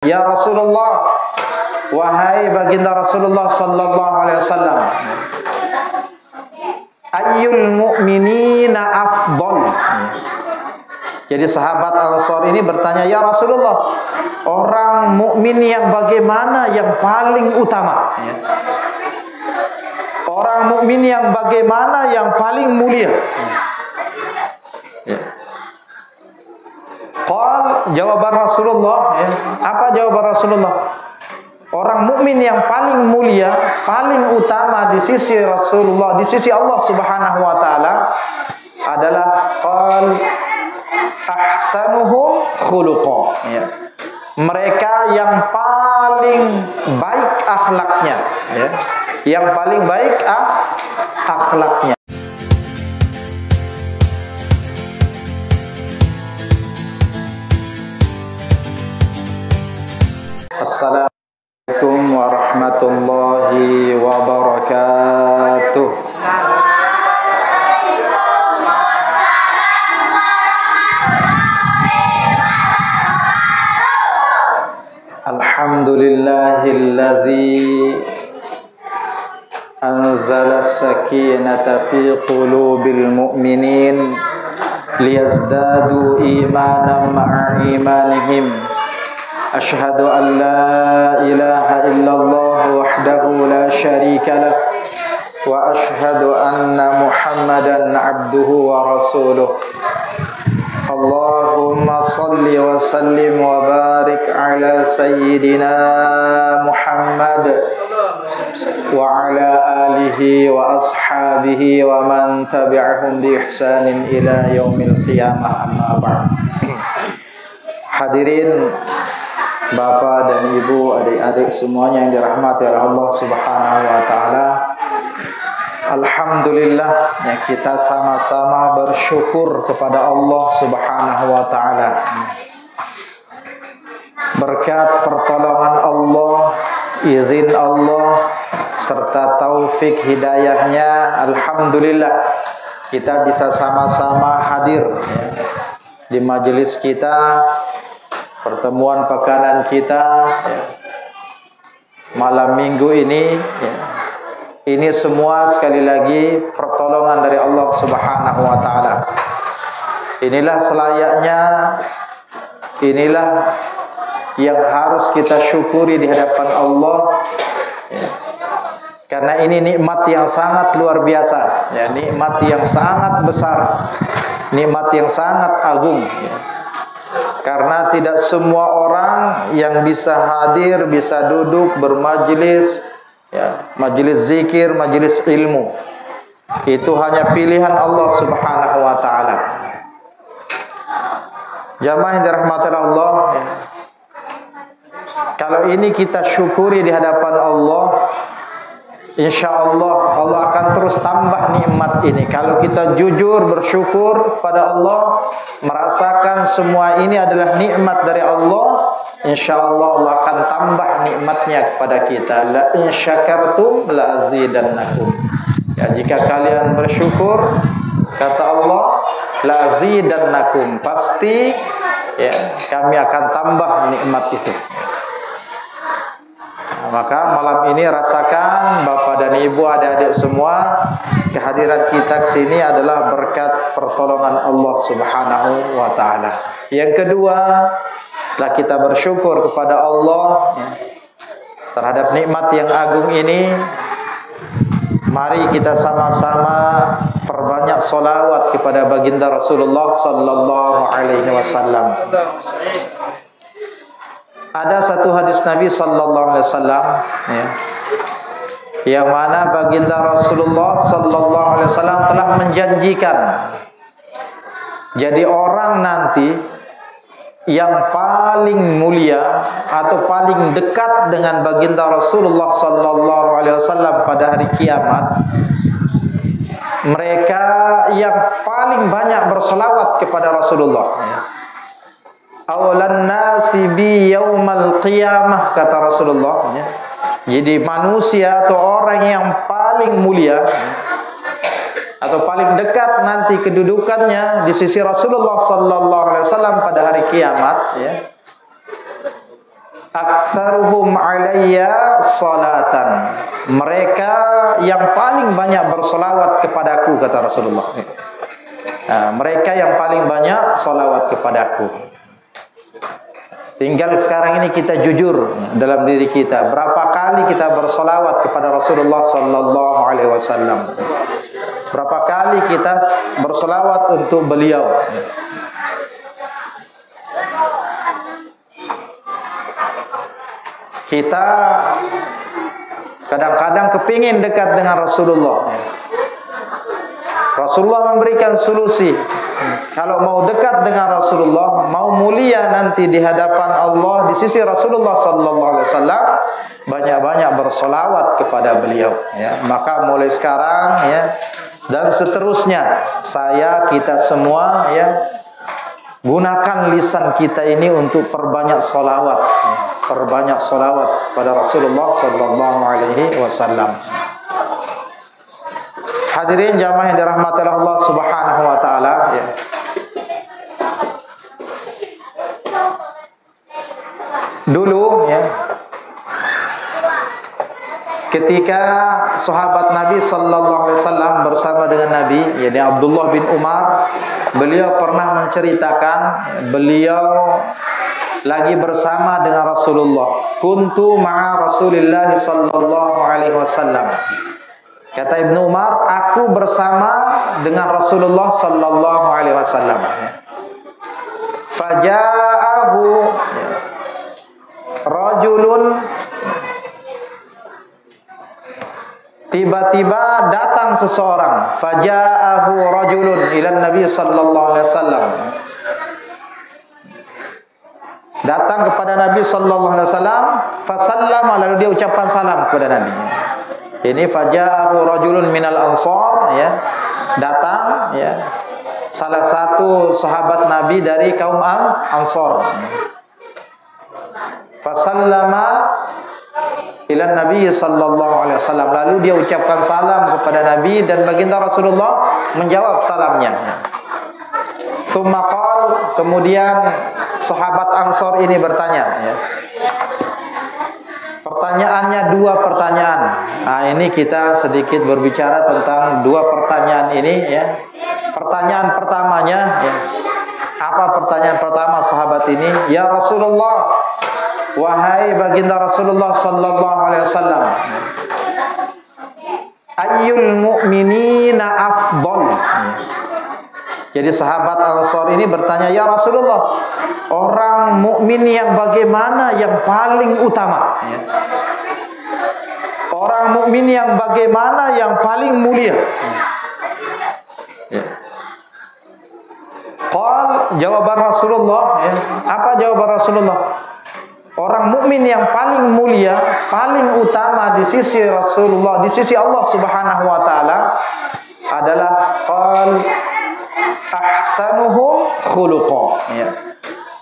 Ya Rasulullah, wahai baginda Rasulullah sallallahu alaihi wasallam, ayyul mu'minina afdal. Jadi sahabat Ansar ini bertanya, ya Rasulullah, orang mukmin yang bagaimana yang paling utama? Orang mukmin yang bagaimana yang paling mulia? Jawaban Rasulullah, apa jawaban Rasulullah? Orang mukmin yang paling mulia, paling utama di sisi Rasulullah, di sisi Allah Subhanahu wa taala adalah ahsanuhum khuluqa. Mereka yang paling baik akhlaknya, Yang paling baik akhlaknya. Assalamualaikum warahmatullahi wabarakatuh. Alhamdulillahilladzi anzala as-sakinata fi qulubil mu'minin liyazdadu imanan ma'a imanihim. Ashhadu an la ilaha illallah wahdahu la syarika lah wa ashhadu anna Muhammadan abduhu wa rasuluh. Allahumma salli wa sallim wa barik ala sayyidina Muhammad wa ala alihi wa ashabihi wa man tabi'ahum bi ihsanin ila yaumil qiyamah, amma ba'd. Hadirin Bapak dan Ibu, adik-adik semuanya yang dirahmati oleh Allah Subhanahu wa taala. Alhamdulillah, kita sama-sama bersyukur kepada Allah Subhanahu wa taala. Berkat pertolongan Allah, izin Allah serta taufik hidayahnya, alhamdulillah kita bisa sama-sama hadir di majelis kita, pertemuan pekanan kita malam minggu ini. Ini semua sekali lagi pertolongan dari Allah Subhanahu wa taala. Inilah selayaknya, inilah yang harus kita syukuri di hadapan Allah, karena ini nikmat yang sangat luar biasa, nikmat yang sangat besar, nikmat yang sangat agung. Karena tidak semua orang yang bisa hadir, bisa duduk bermajlis, majelis zikir, majelis ilmu. Itu hanya pilihan Allah Subhanahu wa taala. Jamaah yang dirahmati Allah, kalau ini kita syukuri di hadapan Allah, insyaallah Allah akan terus tambah nikmat ini. Kalau kita jujur bersyukur pada Allah, merasakan semua ini adalah nikmat dari Allah, insyaallah Allah akan tambah nikmatnya kepada kita. La in syakartum la azidannakum. Jika kalian bersyukur, kata Allah, la azidannakum, pasti kami akan tambah nikmat itu. Maka malam ini rasakan Bapak dan Ibu, adik-adik semua, kehadiran kita ke sini adalah berkat pertolongan Allah Subhanahu wa taala. Yang kedua, setelah kita bersyukur kepada Allah terhadap nikmat yang agung ini, mari kita sama-sama perbanyak solawat kepada baginda Rasulullah sallallahu alaihi wasallam. Ada satu hadis Nabi sallallahu alaihi wasallam yang mana baginda Rasulullah sallallahu alaihi wasallam telah menjanjikan, jadi orang nanti yang paling mulia atau paling dekat dengan baginda Rasulullah sallallahu alaihi wasallam pada hari kiamat, mereka yang paling banyak berselawat kepada Rasulullah. Awalan nasi bi yaumal qiyamah, kata Rasulullah. Jadi manusia atau orang yang paling mulia atau paling dekat nanti kedudukannya di sisi Rasulullah sallallahu alaihi wasallam pada hari kiamat, aktsaruhum alayya salatan. Mereka yang paling banyak bersolawat kepadaku, kata Rasulullah. Mereka yang paling banyak solawat kepadaku. Tinggal sekarang ini kita jujur dalam diri kita, berapa kali kita bersolawat kepada Rasulullah sallallahu alaihi wasallam? Berapa kali kita bersolawat untuk beliau? Kita kadang-kadang kepingin dekat dengan Rasulullah. Rasulullah memberikan solusi. Kalau mau dekat dengan Rasulullah, mau mulia nanti di hadapan Allah, di sisi Rasulullah sallallahu alaihi wasallam, banyak-banyak bersolawat kepada beliau. Ya, maka mulai sekarang, ya, dan seterusnya, kita semua, ya, gunakan lisan kita ini untuk perbanyak solawat, ya, perbanyak solawat pada Rasulullah sallallahu alaihi wasallam. Hadirin jamaah yang dirahmati Allah Subhanahu wa taala, ya. Dulu, ya, ketika sahabat Nabi sallallahu alaihi wasallam bersama dengan Nabi, yakni Abdullah bin Umar, beliau pernah menceritakan beliau lagi bersama dengan Rasulullah. Kuntu ma'a Rasulillah sallallahu alaihi wasallam. Kata Ibnu Umar, aku bersama dengan Rasulullah sallallahu alaihi wasallam. Faja'ahu rajulun, tiba-tiba datang seseorang. Faja'ahu rajulun ila Nabi sallallahu alaihi wasallam. Datang kepada Nabi sallallahu alaihi wasallam, fasallama, lalu dia ucapkan salam kepada Nabi. Ini faja'ahu rajulun minal ansar, ya. Datang, ya, salah satu sahabat Nabi dari kaum Ansar. Fasallama ila Nabi sallallahu alaihi wasallam, lalu dia ucapkan salam kepada Nabi dan baginda Rasulullah menjawab salamnya. Tsumma qala, kemudian sahabat Ansar ini bertanya, ya. Pertanyaannya dua pertanyaan. Nah, ini kita sedikit berbicara tentang dua pertanyaan ini, ya. Pertanyaan pertamanya, ya. Apa pertanyaan pertama sahabat ini? Ya Rasulullah, wahai baginda Rasulullah sallallahu alaihi wasallam, ayyul mu'minina afdal. Jadi sahabat Ansar ini bertanya, ya Rasulullah, orang mukmin yang bagaimana yang paling utama? Ya. Orang mukmin yang bagaimana yang paling mulia? Ya. Qal, jawaban Rasulullah, ya. Apa jawaban Rasulullah? Orang mukmin yang paling mulia, paling utama di sisi Rasulullah, di sisi Allah Subhanahu wa taala adalah qal ahsanuhum khuluqa, ya.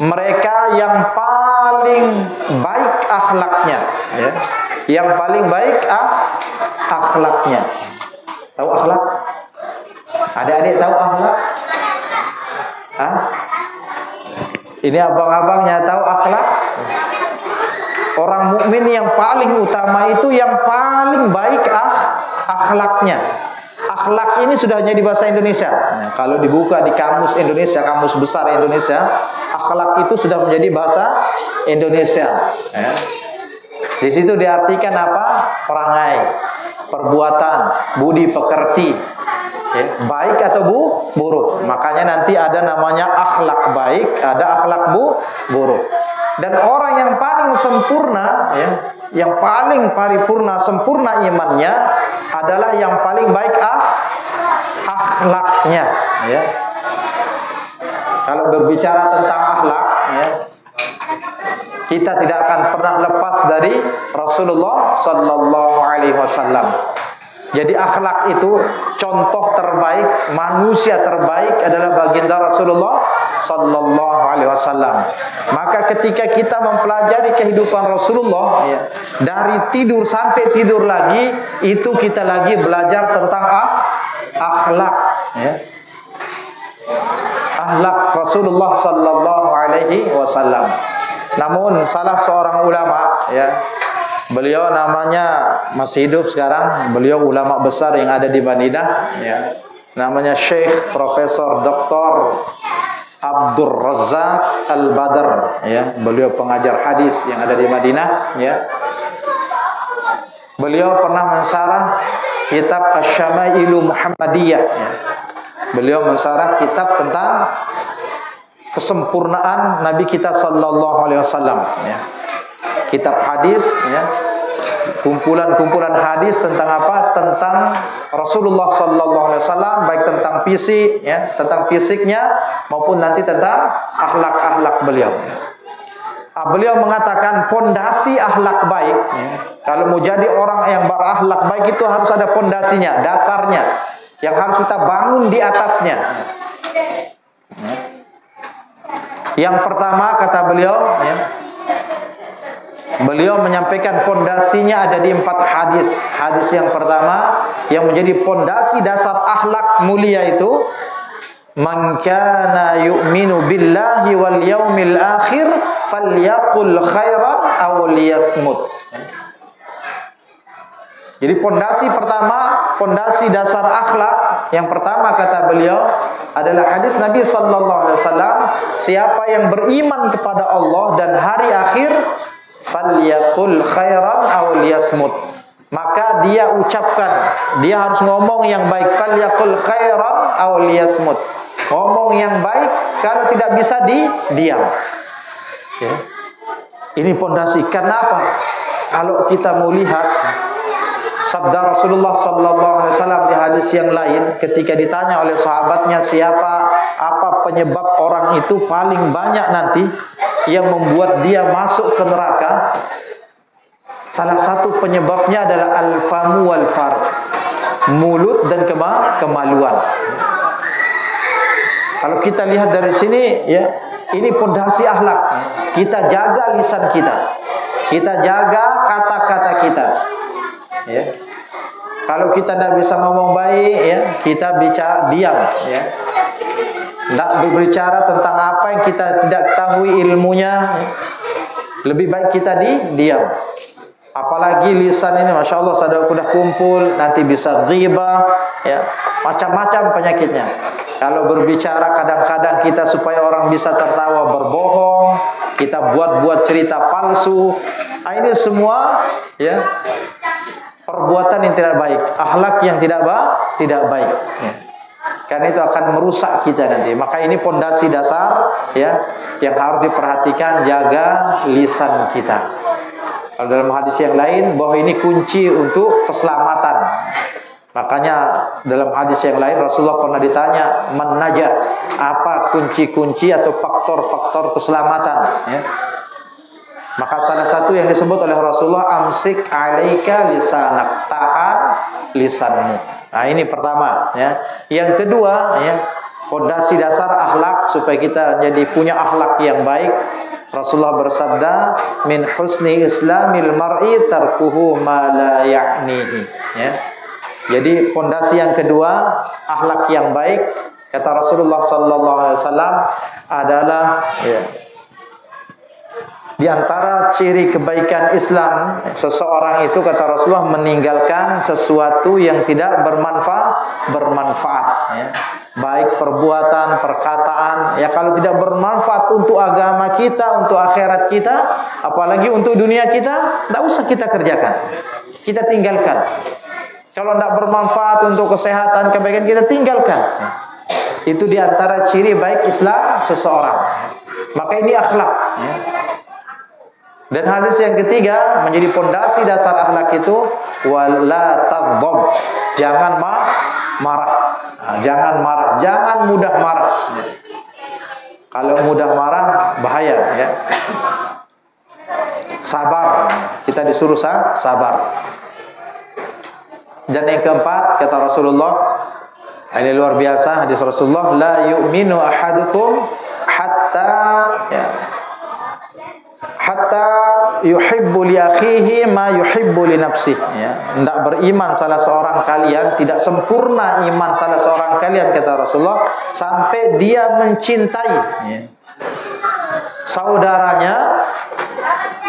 Mereka yang paling baik akhlaknya, ya. Yang paling baik akhlaknya. Tahu akhlak? Adik-adik tahu akhlak? Hah? Ini abang-abangnya tahu akhlak? Orang mukmin yang paling utama itu yang paling baik akhlaknya. Akhlak ini sudah jadi bahasa Indonesia. Nah, kalau dibuka di kamus Indonesia, kamus besar Indonesia, akhlak itu sudah menjadi bahasa Indonesia. Ya. Di situ diartikan apa? Perangai, perbuatan, budi pekerti, ya, baik atau buruk. Makanya nanti ada namanya akhlak baik, ada akhlak buruk. Dan orang yang paling sempurna, ya, yang paling paripurna, sempurna imannya adalah yang paling baik akhlaknya, ya. Kalau berbicara tentang akhlak, ya, kita tidak akan pernah lepas dari Rasulullah sallallahu alaihi wasallam. Jadi akhlak itu contoh terbaik, manusia terbaik adalah baginda Rasulullah sallallahu alaihi wasallam. Maka ketika kita mempelajari kehidupan Rasulullah, ya, dari tidur sampai tidur lagi, itu kita lagi belajar tentang akhlak, ya. Akhlak Rasulullah sallallahu alaihi wasallam. Namun salah seorang ulama, ya, beliau namanya masih hidup sekarang, beliau ulama besar yang ada di Madinah, ya. Namanya Syekh Profesor Dr. Abdul Razak Al-Badr, ya. Beliau pengajar hadis yang ada di Madinah, ya. Beliau pernah mensyarah kitab Asy-Syamailu Muhammadiyah, ya. Beliau mensyarah kitab tentang kesempurnaan Nabi kita sallallahu alaihi wasallam, ya. Kitab hadis, ya. Kumpulan-kumpulan hadis tentang apa? Tentang Rasulullah sallallahu alaihi wasallam, baik tentang fisik, ya, tentang fisiknya maupun nanti tentang akhlak-akhlak beliau. Beliau mengatakan pondasi akhlak baik, ya. Kalau mau jadi orang yang berakhlak baik itu harus ada pondasinya, dasarnya yang harus kita bangun di atasnya. Ya. Yang pertama kata beliau, ya, beliau menyampaikan pondasinya ada di 4 hadis. Hadis yang pertama yang menjadi pondasi dasar akhlak mulia itu, man kana yu'minu billahi wal yaumil akhir falyaqul khairan aw liyasmut. Jadi pondasi pertama, pondasi dasar akhlak yang pertama kata beliau adalah hadis Nabi sallallahu alaihi wasallam, siapa yang beriman kepada Allah dan hari akhir, falyaqul khairan aw liyasmut, maka dia ucapkan, dia harus ngomong yang baik, falyaqul khairan aw liyasmut, ngomong yang baik, kalau tidak bisa diam. Ya. Ini pondasi. Kenapa? Kalau kita mau lihat sabda Rasulullah sallallahu alaihi wasallam di hadis yang lain ketika ditanya oleh sahabatnya apa penyebab orang itu paling banyak nanti yang membuat dia masuk ke neraka, salah satu penyebabnya adalah al-famu wal farj, mulut dan kemaluan. Kalau kita lihat dari sini, ya, ini pondasi akhlak. Kita jaga lisan kita, kita jaga kata-kata kita. Ya. Kalau kita tidak bisa ngomong baik, ya, kita bicara diam, ya. Tidak berbicara tentang apa yang kita tidak ketahui ilmunya, ya. Lebih baik kita diam. Apalagi lisan ini, masya Allah, sudah kumpul, nanti bisa ghibah, ya, macam-macam penyakitnya. Kalau berbicara kadang-kadang kita supaya orang bisa tertawa berbohong, kita buat-buat cerita palsu. Nah, ini semua, ya, perbuatan yang tidak baik, akhlak yang tidak baik, ya. Karena itu akan merusak kita nanti. Maka ini pondasi dasar, ya, yang harus diperhatikan, jaga lisan kita. Kalau dalam hadis yang lain bahwa ini kunci untuk keselamatan. Makanya dalam hadis yang lain Rasulullah pernah ditanya, man najah, apa kunci-kunci atau faktor-faktor keselamatan, ya. Maka salah satu yang disebut oleh Rasulullah, amsik alaika lisanak, tahan lisanmu. Nah, ini pertama, ya. Yang kedua, ya, pondasi dasar akhlak supaya kita jadi punya akhlak yang baik. Rasulullah bersabda, min husni islamil mar'i tarkuhu ma la ya'nihi, ya. Jadi pondasi yang kedua, akhlak yang baik, kata Rasulullah sallallahu alaihi wasallam adalah, ya, di antara ciri kebaikan Islam seseorang itu, kata Rasulullah, meninggalkan sesuatu yang tidak bermanfaat, ya. Baik perbuatan, perkataan, ya, kalau tidak bermanfaat untuk agama kita, untuk akhirat kita, apalagi untuk dunia kita, tidak usah kita kerjakan, kita tinggalkan. Kalau tidak bermanfaat untuk kesehatan, kebaikan, kita tinggalkan. Itu di antara ciri baik Islam seseorang. Maka ini akhlak, ya. Dan hadis yang ketiga menjadi pondasi dasar akhlak itu, wala taghdab, jangan marah. Nah, jangan marah, jangan mudah marah. Kalau mudah marah bahaya, ya. Sabar, kita disuruh sabar. Dan yang keempat kata Rasulullah, ini luar biasa hadis Rasulullah, la yu'minu ahadukum hatta, ya, hatta yuhibbu li akhihi ma yuhibbu li nafsihi, ya. Tidak beriman salah seorang kalian, tidak sempurna iman salah seorang kalian, kata Rasulullah, sampai dia mencintai, ya, saudaranya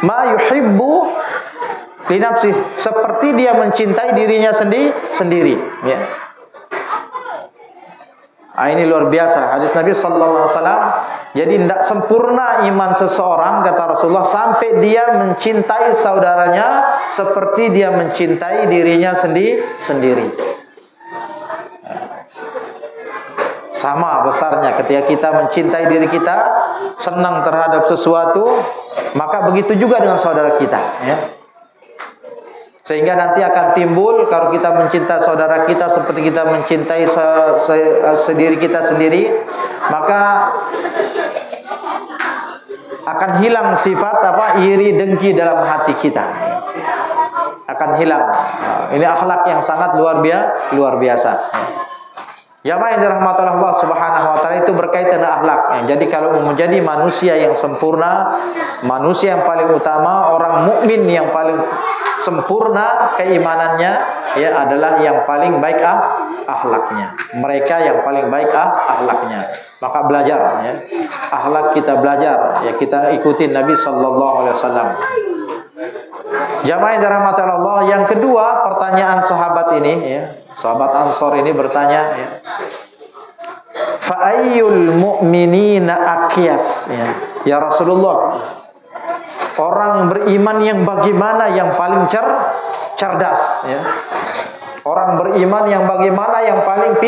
ma yuhibbu li nafsih, seperti dia mencintai dirinya sendiri, ya. Ini luar biasa hadis Nabi sallallahu alaihi wasallam. Jadi tidak sempurna iman seseorang, kata Rasulullah, sampai dia mencintai saudaranya seperti dia mencintai dirinya sendiri. Sama besarnya ketika kita mencintai diri kita, senang terhadap sesuatu, maka begitu juga dengan saudara kita, ya. Sehingga nanti akan timbul, kalau kita mencintai saudara kita seperti kita mencintai diri kita sendiri, maka akan hilang sifat iri dengki dalam hati kita. Akan hilang. Ini akhlak yang sangat luar biasa. Jamaah yang dirahmati Allah Subhanahu wa taala, itu berkaitan dengan akhlak. Jadi kalau mau menjadi manusia yang sempurna, manusia yang paling utama, orang mukmin yang paling sempurna keimanannya, ya, adalah yang paling baik akhlaknya. Mereka yang paling baik akhlaknya. Maka belajar, ya. Akhlak kita belajar, ya, kita ikutin Nabi sallallahu alaihi wasallam. Jamaah yang dirahmati Allah, yang kedua, pertanyaan sahabat ini, ya, sahabat Ansor ini bertanya, ya, fa ayyul mu'minina aqyas, ya Rasulullah, orang beriman yang bagaimana yang paling cerdas, ya. Orang beriman yang bagaimana yang paling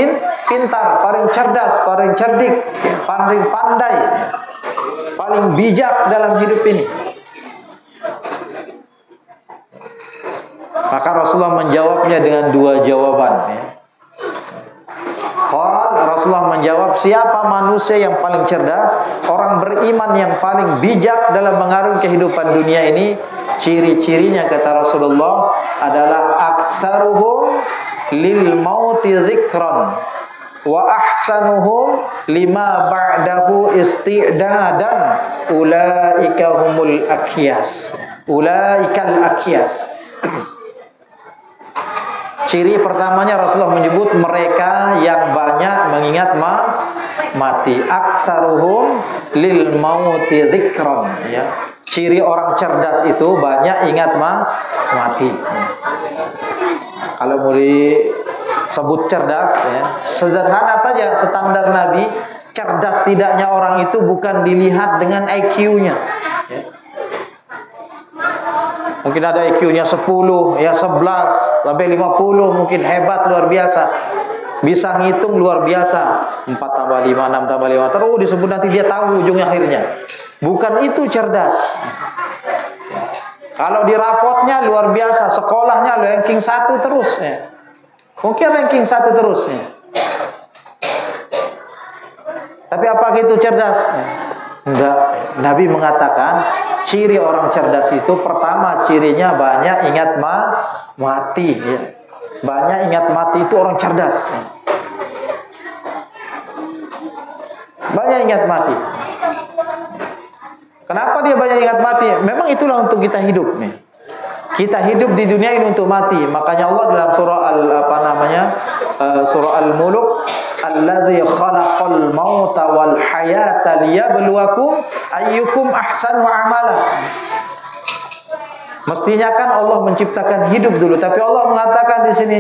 pintar, paling cerdas, paling cerdik, paling pandai, paling bijak dalam hidup ini. Maka Rasulullah menjawabnya dengan dua jawaban, ya. Rasulullah menjawab, siapa manusia yang paling cerdas? Orang beriman yang paling bijak dalam mengarungi kehidupan dunia ini. Ciri-cirinya, kata Rasulullah, adalah aktsaruhum lil mauti dzikran wa ahsanuhum lima ba'dahu isti'dadan, ulaika humul aqyas, ulaikal aqyas. Ciri pertamanya Rasulullah menyebut mereka yang banyak mengingat mati. Aktsaruhum lil mauti dzikran, ya. Ciri orang cerdas itu banyak ingat mati, ya. Kalau mau disebut cerdas, ya, sederhana saja, standar Nabi. Cerdas tidaknya orang itu bukan dilihat dengan IQ-nya, ya. Mungkin ada IQ-nya 10, ya 11, sampai 50, mungkin hebat, luar biasa. Bisa ngitung luar biasa. 4 tambah 5, 6 tambah 5. Terus disebut nanti dia tahu ujungnya akhirnya. Bukan itu cerdas. Kalau di rapotnya luar biasa, sekolahnya ranking 1 terus, ya. Mungkin ranking 1 terus, ya. Tapi apa itu cerdas? Enggak. Nabi mengatakan ciri orang cerdas itu, pertama cirinya banyak ingat mati, ya. Banyak ingat mati itu orang cerdas, ya. Banyak ingat mati. Kenapa dia banyak ingat mati? Memang itulah untuk kita hidup, nih. Kita hidup di dunia ini untuk mati. Makanya Allah dalam surah surah Al-Mulk, alladzi khalaqal mauta wal hayata liyabluwakum ayyukum ahsanu amala. Mestinya kan Allah menciptakan hidup dulu, tapi Allah mengatakan di sini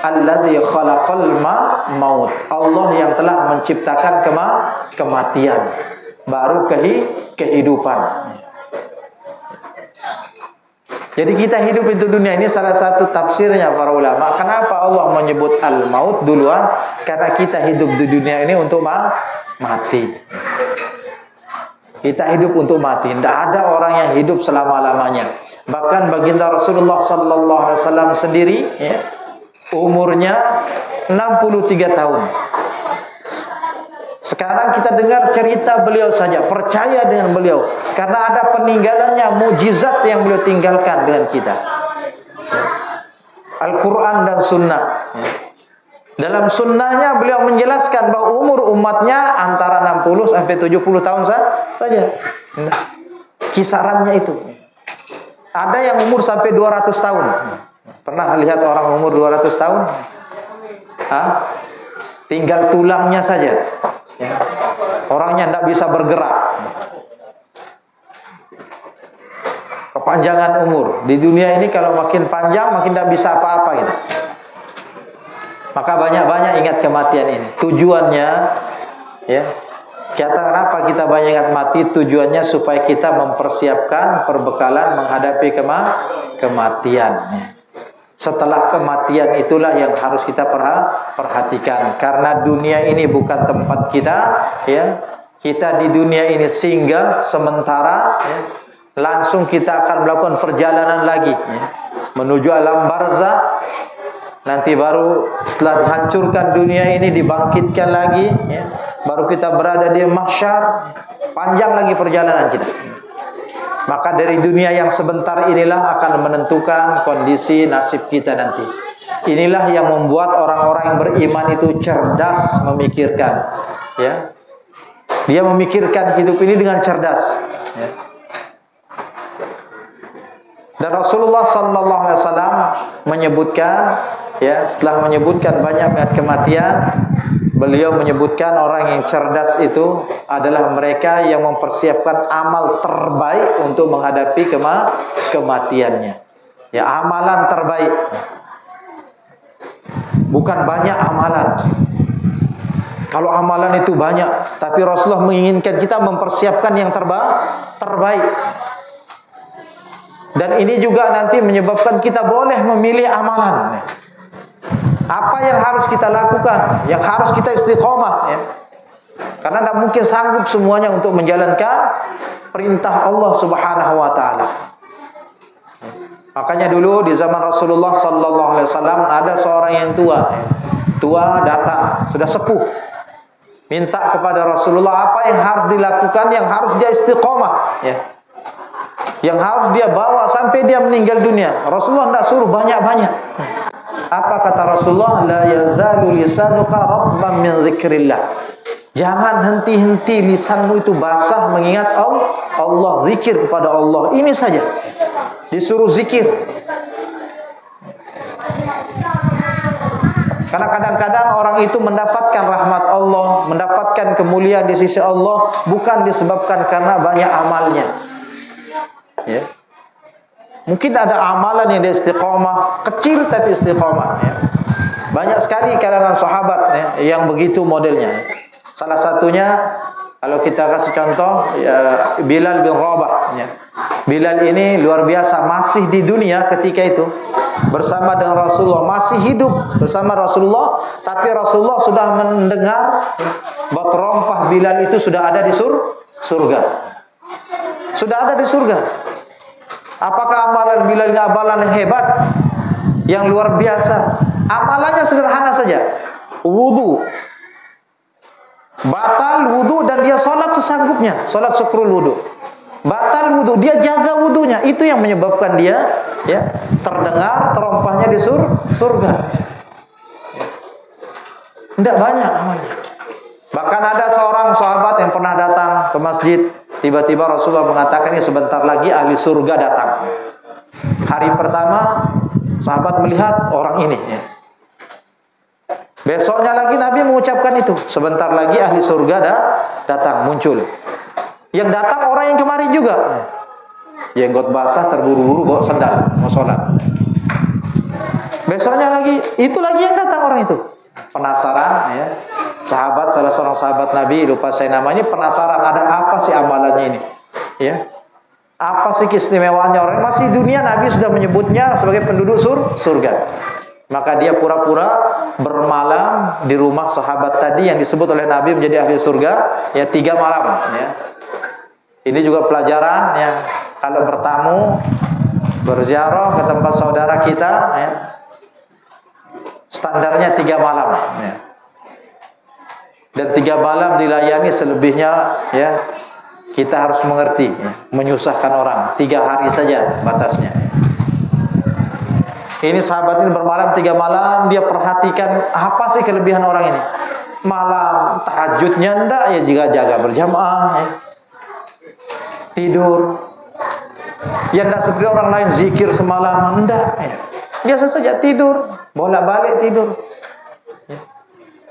alladzi khalaqal maut. Allah yang telah menciptakan kematian, baru kehidupan. Jadi kita hidup itu dunia ini, salah satu tafsirnya para ulama, kenapa Allah menyebut al-maut duluan? Karena kita hidup di dunia ini untuk mati. Kita hidup untuk mati. Tidak ada orang yang hidup selama-lamanya. Bahkan baginda Rasulullah sallallahu alaihi wasallam sendiri, ya, umurnya 63 tahun. Sekarang kita dengar cerita beliau saja, percaya dengan beliau, karena ada peninggalannya, mujizat yang beliau tinggalkan dengan kita. Al-Quran dan Sunnah. Dalam sunnahnya beliau menjelaskan bahwa umur umatnya antara 60 sampai 70 tahun saja. Nah, kisarannya itu. Ada yang umur sampai 200 tahun. Pernah lihat orang umur 200 tahun? Tinggal tulangnya saja. Ya. Orangnya tidak bisa bergerak. perpanjangan umur. Di dunia ini kalau makin panjang makin tidak bisa apa-apa gitu. Maka banyak-banyak ingat kematian ini. Tujuannya ya, kenapa kita banyak ingat mati? Tujuannya supaya kita mempersiapkan perbekalan menghadapi kematian. Setelah kematian itulah yang harus kita perhatikan. Karena dunia ini bukan tempat kita, ya. Kita di dunia ini singgah sementara, ya. Langsung kita akan melakukan perjalanan lagi, ya, menuju alam barzah. Nanti baru setelah dihancurkan dunia ini dibangkitkan lagi, ya. Baru kita berada di mahsyar. Panjang lagi perjalanan kita. Maka dari dunia yang sebentar inilah akan menentukan kondisi nasib kita nanti. Inilah yang membuat orang-orang yang beriman itu cerdas memikirkan, ya. Dia memikirkan hidup ini dengan cerdas, ya. Dan Rasulullah SAW menyebutkan, ya, setelah menyebutkan banyak kematian, beliau menyebutkan orang yang cerdas itu adalah mereka yang mempersiapkan amal terbaik untuk menghadapi kematiannya. Ya, amalan terbaik. Bukan banyak amalan. Kalau amalan itu banyak, tapi Rasulullah menginginkan kita mempersiapkan yang terbaik. Dan ini juga nanti menyebabkan kita boleh memilih amalan. Apa yang harus kita lakukan, yang harus kita istiqomah, ya. Karena tidak mungkin sanggup semuanya untuk menjalankan perintah Allah Subhanahu wa taala. Makanya dulu di zaman Rasulullah SAW ada seorang yang tua, ya. Tua datang, sudah sepuh. Minta kepada Rasulullah apa yang harus dilakukan, yang harus dia istiqomah, ya. Yang harus dia bawa sampai dia meninggal dunia. Rasulullah tidak suruh banyak-banyak. Apa kata Rasulullah? La yazalu lisanuka ratban min dzikrillah. Jangan henti-henti lisanmu itu basah mengingat Allah, zikir kepada Allah. Ini saja. Disuruh zikir. Karena kadang-kadang orang itu mendapatkan rahmat Allah, mendapatkan kemuliaan di sisi Allah bukan disebabkan karena banyak amalnya. Ya. Mungkin ada amalan yang dia istiqomah, kecil tapi istiqomah, ya. Banyak sekali kalangan sahabat, ya, yang begitu modelnya. Salah satunya kalau kita kasih contoh, ya, Bilal bin Rabah, ya. Bilal ini luar biasa, masih di dunia ketika itu bersama dengan Rasulullah, masih hidup bersama Rasulullah, tapi Rasulullah sudah mendengar, ya, bahwa terompah Bilal itu sudah ada di surga. Sudah ada di surga. Apakah amalan Bilal ini amalan yang hebat, yang luar biasa? Amalannya sederhana saja. Wudu. Batal wudu dan dia sholat sesanggupnya. Sholat syukrul wudu. Batal wudu, dia jaga wudunya. Itu yang menyebabkan dia, ya, terdengar terompahnya di surga. Tidak banyak amalnya. Bahkan ada seorang sahabat yang pernah datang ke masjid. Tiba-tiba Rasulullah mengatakan, ini sebentar lagi ahli surga datang. Hari pertama sahabat melihat orang ini, ya. Besoknya lagi Nabi mengucapkan itu, sebentar lagi ahli surga datang, muncul. Yang datang orang yang kemarin juga, jenggot basah, terburu-buru bawa sandal, mau sholat. Besoknya lagi, itu lagi yang datang orang itu. Penasaran, ya. Sahabat, salah seorang sahabat Nabi, lupa saya namanya, penasaran ada apa sih amalannya ini, ya. Apa sih keistimewaannya orang? Masih dunia Nabi sudah menyebutnya sebagai penduduk surga. Maka dia pura-pura bermalam di rumah sahabat tadi yang disebut oleh Nabi menjadi ahli surga, ya, 3 malam, ya. Ini juga pelajaran, ya, kalau bertamu, berziarah ke tempat saudara kita, ya, standarnya 3 malam, ya. Dan 3 malam dilayani, selebihnya, ya, kita harus mengerti, ya, menyusahkan orang. 3 hari saja batasnya. Ini sahabat ini bermalam 3 malam, dia perhatikan apa sih kelebihan orang ini. Malam tahajudnya enggak, ya, jika jaga berjamaah, ya. Tidur. Ya enggak seperti orang lain zikir semalaman, enggak, ya. Biasa saja tidur, bolak-balik tidur.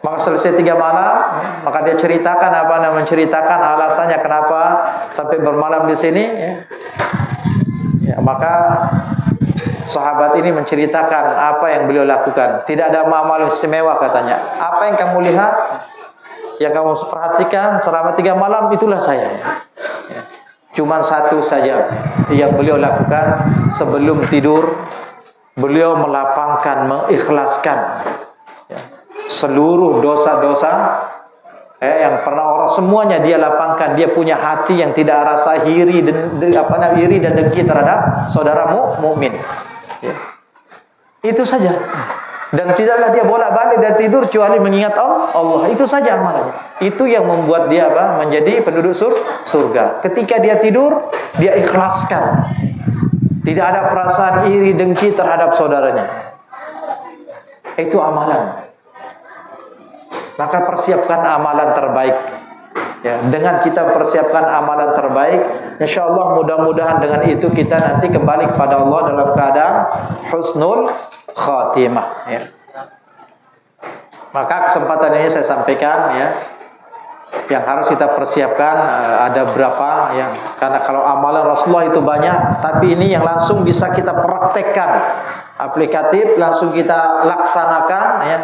Maka selesai 3 malam, maka dia ceritakan menceritakan alasannya kenapa sampai bermalam di sini, ya. Ya, Maka sahabat ini menceritakan apa yang beliau lakukan. Tidak ada amal istimewa katanya. Apa yang kamu lihat, yang kamu perhatikan selama 3 malam, itulah saya. Cuman satu saja yang beliau lakukan sebelum tidur, beliau melapangkan, mengikhlaskan seluruh dosa-dosa yang pernah orang, semuanya dia lapangkan. Dia punya hati yang tidak rasa iri dan dengki terhadap saudara mukmin. Itu saja. Dan tidaklah dia bolak-balik dari tidur kecuali mengingat Allah. Itu saja amalannya. Itu yang membuat dia menjadi penduduk surga. Ketika dia tidur, dia ikhlaskan. Tidak ada perasaan iri dengki terhadap saudaranya. Itu amalan. Maka persiapkan amalan terbaik. Ya, dengan kita persiapkan amalan terbaik, insyaallah mudah-mudahan dengan itu kita nanti kembali kepada Allah dalam keadaan husnul khatimah. Ya. Maka kesempatan ini saya sampaikan, ya, yang harus kita persiapkan ada berapa yang, karena kalau amalan Rasulullah itu banyak, tapi ini yang langsung bisa kita praktekkan, aplikatif, langsung kita laksanakan, ya.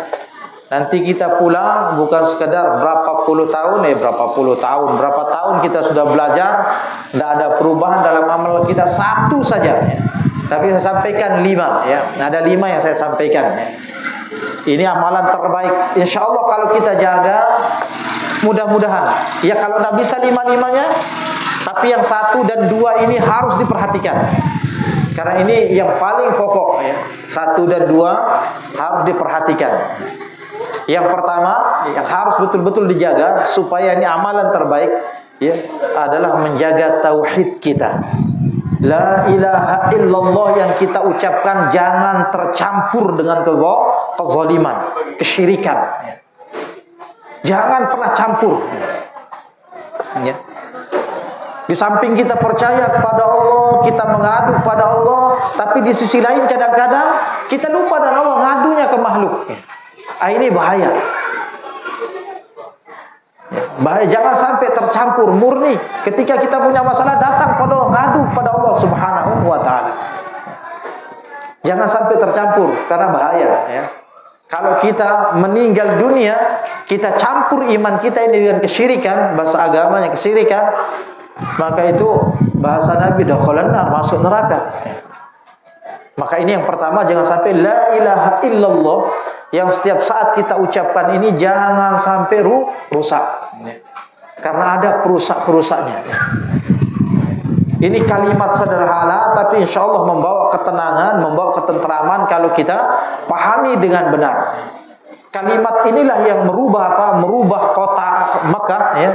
Nanti kita pulang bukan sekedar berapa puluh tahun berapa tahun kita sudah belajar, tidak ada perubahan dalam amal kita satu saja, ya. Tapi saya sampaikan 5, ya. Ada 5 yang saya sampaikan, ya. Ini amalan terbaik. Insya Allah kalau kita jaga, mudah-mudahan. Ya kalau tidak bisa 5-5-nya, tapi yang 1 dan 2 ini harus diperhatikan. Karena ini yang paling pokok, ya. 1 dan 2 harus diperhatikan. Yang pertama yang harus betul-betul dijaga supaya ini amalan terbaik, ya, adalah menjaga tauhid kita. La ilaha illallah yang kita ucapkan jangan tercampur dengan kezaliman, kesyirikan. Jangan pernah campur. Ya. Di samping kita percaya kepada Allah, kita mengadu kepada Allah, tapi di sisi lain kadang-kadang kita lupa dan Allah ngadunya ke makhluk. Ini bahaya. Bahaya, jangan sampai tercampur murni. Ketika kita punya masalah datang pada Allah, ngadu pada Allah Subhanahu wa taala. Jangan sampai tercampur karena bahaya, ya. Kalau kita meninggal dunia, kita campur iman kita ini dengan kesyirikan, bahasa agamanya kesyirikan, maka itu bahasa Nabi dakhalan nar, masuk neraka. Maka ini yang pertama, jangan sampai la ilaha illallah yang setiap saat kita ucapkan ini jangan sampai rusak, karena ada perusak-perusaknya. Ini kalimat sederhana, tapi insya Allah membawa ketenangan, membawa ketenteraman kalau kita pahami dengan benar. Kalimat inilah yang merubah merubah kota Mekah, ya,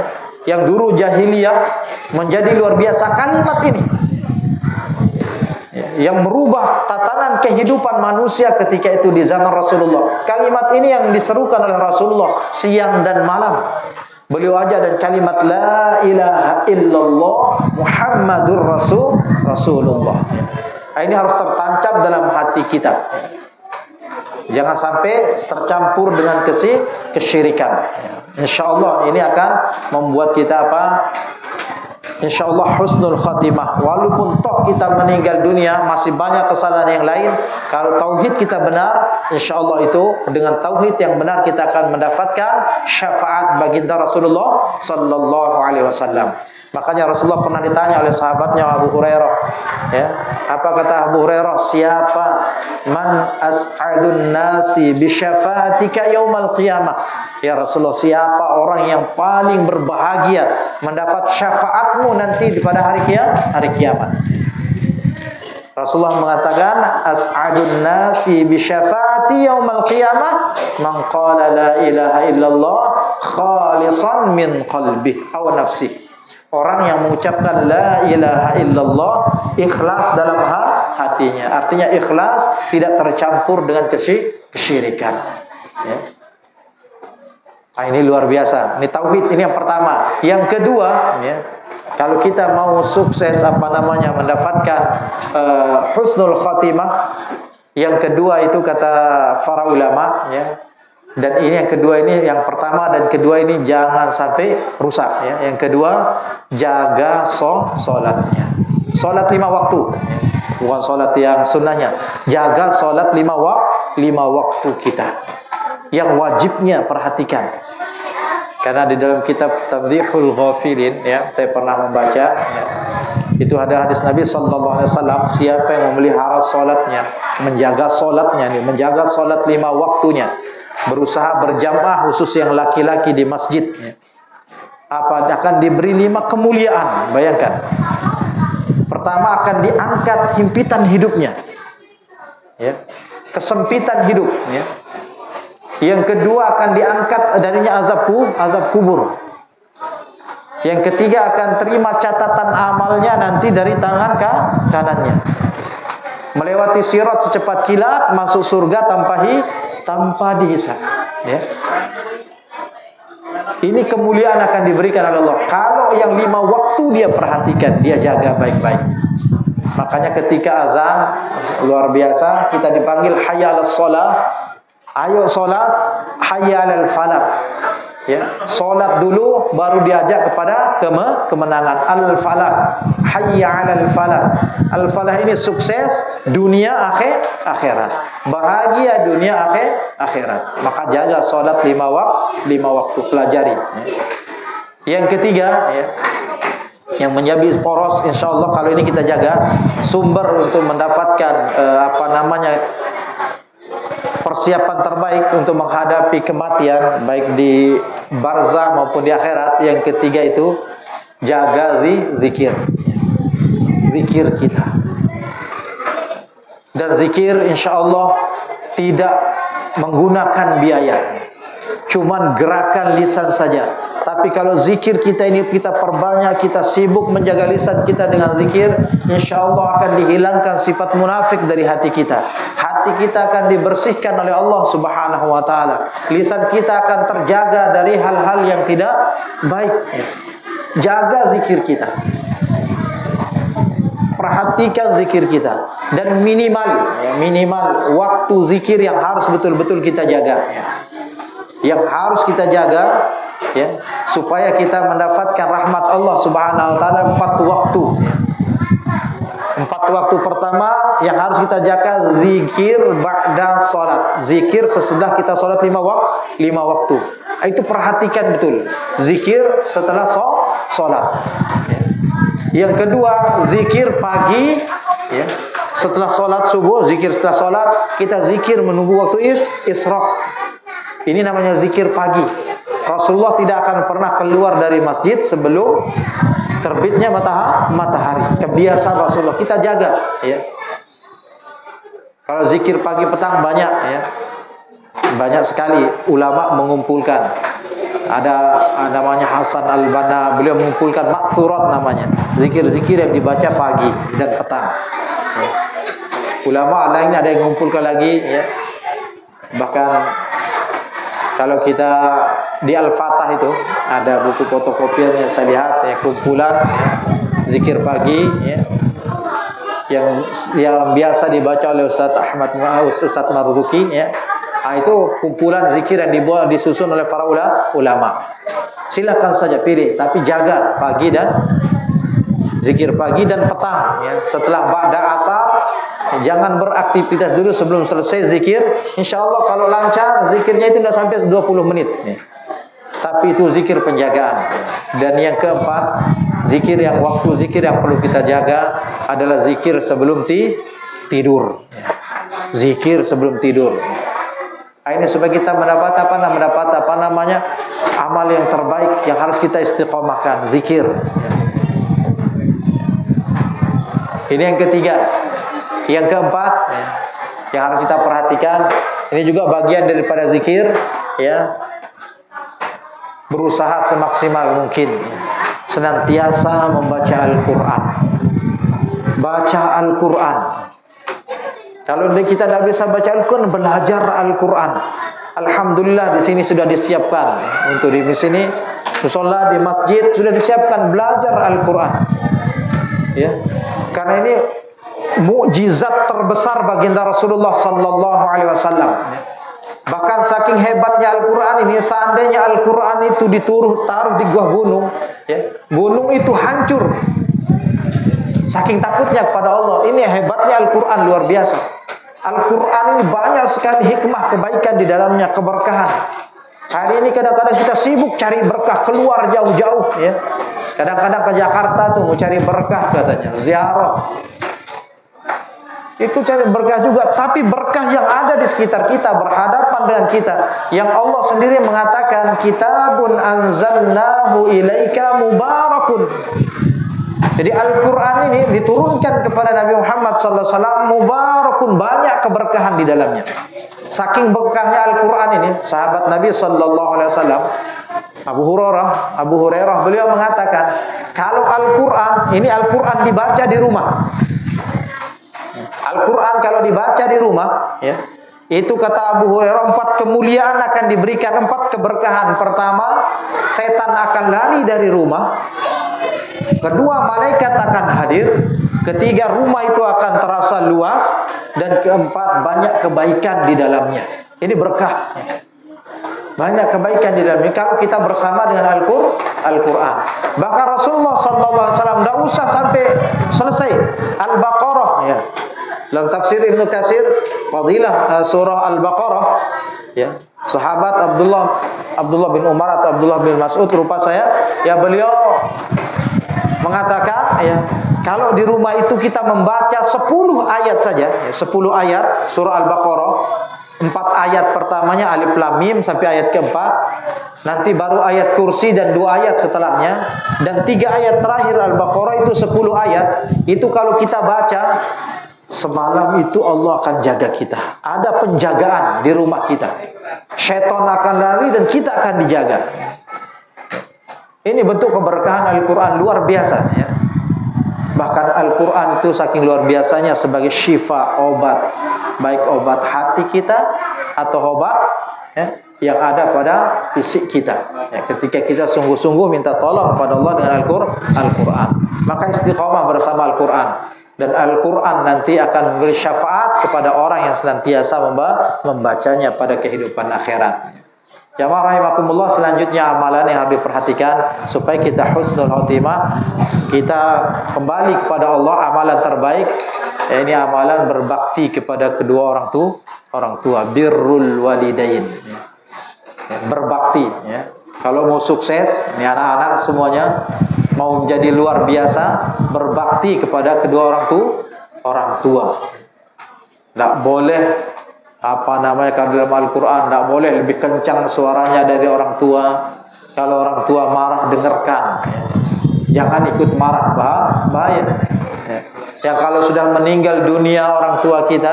yang dulu jahiliyah menjadi luar biasa. Kalimat ini yang merubah tatanan kehidupan manusia ketika itu di zaman Rasulullah. Kalimat ini yang diserukan oleh Rasulullah siang dan malam. Beliau aja dan kalimat la ilaha illallah Muhammadur Rasulullah. Ini harus tertancap dalam hati kita. Jangan sampai tercampur dengan kesyirikan. Insyaallah ini akan membuat kita insyaallah husnul khatimah. Walaupun toh kita meninggal dunia, masih banyak kesalahan yang lain. Kalau tauhid kita benar, insyaallah itu dengan tauhid yang benar kita akan mendapatkan syafaat baginda Rasulullah sallallahu alaihi wasallam. Makanya Rasulullah pernah ditanya oleh sahabatnya Abu Hurairah, ya, apa kata Abu Hurairah, siapa man as'adun nasi bi syafaatika yaumal qiyamah? Ya Rasulullah, siapa orang yang paling berbahagia mendapat syafaatmu nanti pada hari kiamat? Rasulullah mengatakan as'adun nasi bi syafaati yaumal qiyamah man qala la ilaha illallah khalisan min qalbi aw nafsi. Orang yang mengucapkan la ilaha illallah ikhlas dalam hatinya. Artinya ikhlas, tidak tercampur dengan kesyirikan, ya. Ini luar biasa. Ini tauhid, ini yang pertama. Yang kedua, ya, kalau kita mau sukses mendapatkan husnul khatimah, yang kedua itu kata para ulama, ya. Dan ini yang kedua ini, yang pertama dan kedua ini jangan sampai rusak, ya. Yang kedua, jaga sholatnya. Sholat 5 waktu, ya. bukan solat yang sunnahnya. Jaga solat 5 waktu kita. Yang wajibnya perhatikan. Karena di dalam kitab Tadhihul Ghafilin, ya, saya pernah membaca, ya, itu ada hadis Nabi sallallahu alaihi wasallam, siapa yang memelihara salatnya, menjaga salatnya nih, menjaga salat 5 waktunya, berusaha berjamaah khusus yang laki-laki di masjid, ya, akan diberi 5 kemuliaan. Bayangkan. Pertama, akan diangkat himpitan hidupnya, ya, kesempitan hidup, ya. Yang kedua, akan diangkat darinya azab kubur. Yang ketiga, akan terima catatan amalnya nanti dari tangan kanannya. Melewati sirat secepat kilat, masuk surga tanpa dihisab, ya. Ini kemuliaan akan diberikan oleh Allah kalau yang 5 waktu dia perhatikan, dia jaga baik-baik. Makanya ketika azan, luar biasa, kita dipanggil hayya 'alas shalah. Ayo salat, hayya 'alal falah. Ya, salat dulu baru diajak kepada kemenangan. Al-falah, hayya 'alal falah. Al-falah ini sukses dunia akhirat. Bahagia dunia akhirat. Maka jaga salat 5 waktu, pelajari, ya. Yang ketiga, ya, yang menjadi poros insyaallah kalau ini kita jaga sumber untuk mendapatkan persiapan terbaik untuk menghadapi kematian baik di barzah maupun di akhirat. Yang ketiga itu jaga zikir kita. Dan zikir insyaallah tidak menggunakan biaya, cuman gerakan lisan saja. Tapi kalau zikir kita ini kita perbanyak, kita sibuk menjaga lisan kita dengan zikir, insyaallah akan dihilangkan sifat munafik dari hati kita. Hati kita akan dibersihkan oleh Allah Subhanahu wa taala. Lisan kita akan terjaga dari hal-hal yang tidak baik. Jaga zikir kita. Perhatikan zikir kita, dan minimal waktu zikir yang harus betul-betul kita jaga. Yang harus kita jaga, ya, supaya kita mendapatkan rahmat Allah Subhanahu wa taala 4 waktu. 4 waktu pertama yang harus kita jaga, zikir ba'da salat. Zikir sesudah kita salat 5 waktu. Itu perhatikan betul. Zikir setelah salat. Yang kedua, zikir pagi, ya. Setelah salat subuh, zikir setelah salat, kita zikir menunggu waktu isyraq. Ini namanya zikir pagi. Rasulullah tidak akan pernah keluar dari masjid sebelum terbitnya matahari. Kebiasaan Rasulullah, kita jaga, ya. Kalau zikir pagi petang banyak, ya. Banyak sekali ulama mengumpulkan. Ada namanya Hasan Al-Banna, beliau mengumpulkan maksurat namanya. Zikir-zikir yang dibaca pagi dan petang, ya. Ulama lain ada yang mengumpulkan lagi, ya. Bahkan kalau kita di Al-Fatah itu ada buku fotokopiannya, saya lihat, ya, kumpulan, ya, zikir pagi, ya, yang biasa dibaca oleh Ustaz Marzuki, ya. Itu kumpulan zikir yang disusun oleh para ulama. Silakan saja pilih, tapi jaga pagi dan zikir pagi dan petang, ya. Setelah ba'da asar, jangan beraktivitas dulu sebelum selesai zikir. Insyaallah kalau lancar zikirnya itu tidak sampai 20 menit, ya. Tapi itu zikir penjagaan. Dan yang keempat, waktu zikir yang perlu kita jaga adalah zikir sebelum tidur, ya. Zikir sebelum tidur. Ini supaya kita mendapat amal yang terbaik yang harus kita istiqomahkan, zikir, ya. Ini yang ketiga. Yang keempat, ya, yang harus kita perhatikan, ini juga bagian daripada zikir, ya. Berusaha semaksimal mungkin, ya, senantiasa membaca Al-Quran. Baca Al-Quran. Kalau kita tidak bisa baca Al-Quran, belajar Al-Quran. Alhamdulillah di sini sudah disiapkan, untuk di sini mushola di masjid sudah disiapkan belajar Al-Quran, ya. Karena ini mukjizat terbesar baginda Rasulullah sallallahu alaihi wasallam. Bahkan saking hebatnya Al-Quran ini, seandainya Al-Quran itu taruh di gua gunung, ya, gunung itu hancur. Saking takutnya kepada Allah. Ini hebatnya Al-Quran, luar biasa. Al-Quran ini banyak sekali hikmah kebaikan di dalamnya, keberkahan. Hari ini kadang-kadang kita sibuk cari berkah, keluar jauh-jauh ya. Kadang-kadang ke Jakarta tuh mau cari berkah katanya, ziarah. Itu cari berkah juga, tapi berkah yang ada di sekitar kita, berhadapan dengan kita, yang Allah sendiri mengatakan, kitabun anzalnahu ilaika mubarakun. Jadi Al-Quran ini diturunkan kepada Nabi Muhammad SAW, mubarakun, banyak keberkahan di dalamnya. Saking berkahnya Al-Quran ini, sahabat Nabi SAW, Abu Hurairah, beliau mengatakan, kalau Al-Quran, ini Al-Quran dibaca di rumah. Al-Quran kalau dibaca di rumah, ya, itu kata Abu Hurairah, 4 kemuliaan akan diberikan, 4 keberkahan. Pertama, setan akan lari dari rumah. Kedua, malaikat akan hadir. Ketiga, rumah itu akan terasa luas. Dan keempat, banyak kebaikan di dalamnya. Ini berkah. Banyak kebaikan di dalamnya kalau kita bersama dengan Al-Quran. Bahkan Rasulullah SAW tidak usah sampai selesai Al-Baqarah. Ya. Dalam tafsir Ibnu Katsir, fadilah surah Al-Baqarah, ya, sahabat Abdullah bin Umar atau Abdullah bin Mas'ud, lupa saya, ya, beliau mengatakan, ya, kalau di rumah itu kita membaca 10 ayat saja, ya, 10 ayat surah Al-Baqarah, 4 ayat pertamanya Alif Lam Mim sampai ayat keempat, nanti baru ayat kursi dan 2 ayat setelahnya, dan 3 ayat terakhir Al-Baqarah itu 10 ayat. Itu kalau kita baca semalam itu, Allah akan jaga kita. Ada penjagaan di rumah kita. Syaitan akan lari dan kita akan dijaga. Ini bentuk keberkahan Al-Quran luar biasa, ya. Bahkan Al-Quran itu saking luar biasanya sebagai syifa, obat, baik obat hati kita atau obat, ya, yang ada pada fisik kita, ya, ketika kita sungguh-sungguh minta tolong pada Allah dengan Al-Quran. Maka istiqomah bersama Al-Quran. Dan Al-Quran nanti akan memberi syafaat kepada orang yang senantiasa membacanya pada kehidupan akhirat. Jamaah rahimakumullah, selanjutnya amalan yang harus diperhatikan supaya kita husnul khotimah, kita kembali kepada Allah. Amalan terbaik, ya, ini amalan berbakti kepada kedua orang tua, birrul walidain, ya. Ya, berbakti, ya. Kalau mau sukses, ini anak-anak semuanya mau menjadi luar biasa, berbakti kepada kedua orang tua. Tidak boleh kalau dalam Al-Quran tidak boleh lebih kencang suaranya dari orang tua. Kalau orang tua marah, dengarkan, ya. Jangan ikut marah, bahaya, ya. Yang kalau sudah meninggal dunia orang tua kita,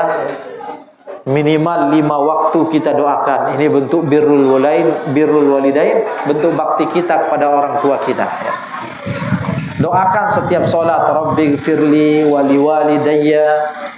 minimal 5 waktu kita doakan. Ini bentuk birrul walidain, bentuk bakti kita kepada orang tua kita, ya. Doakan setiap sholat, Rabbighfirli wali walidayya,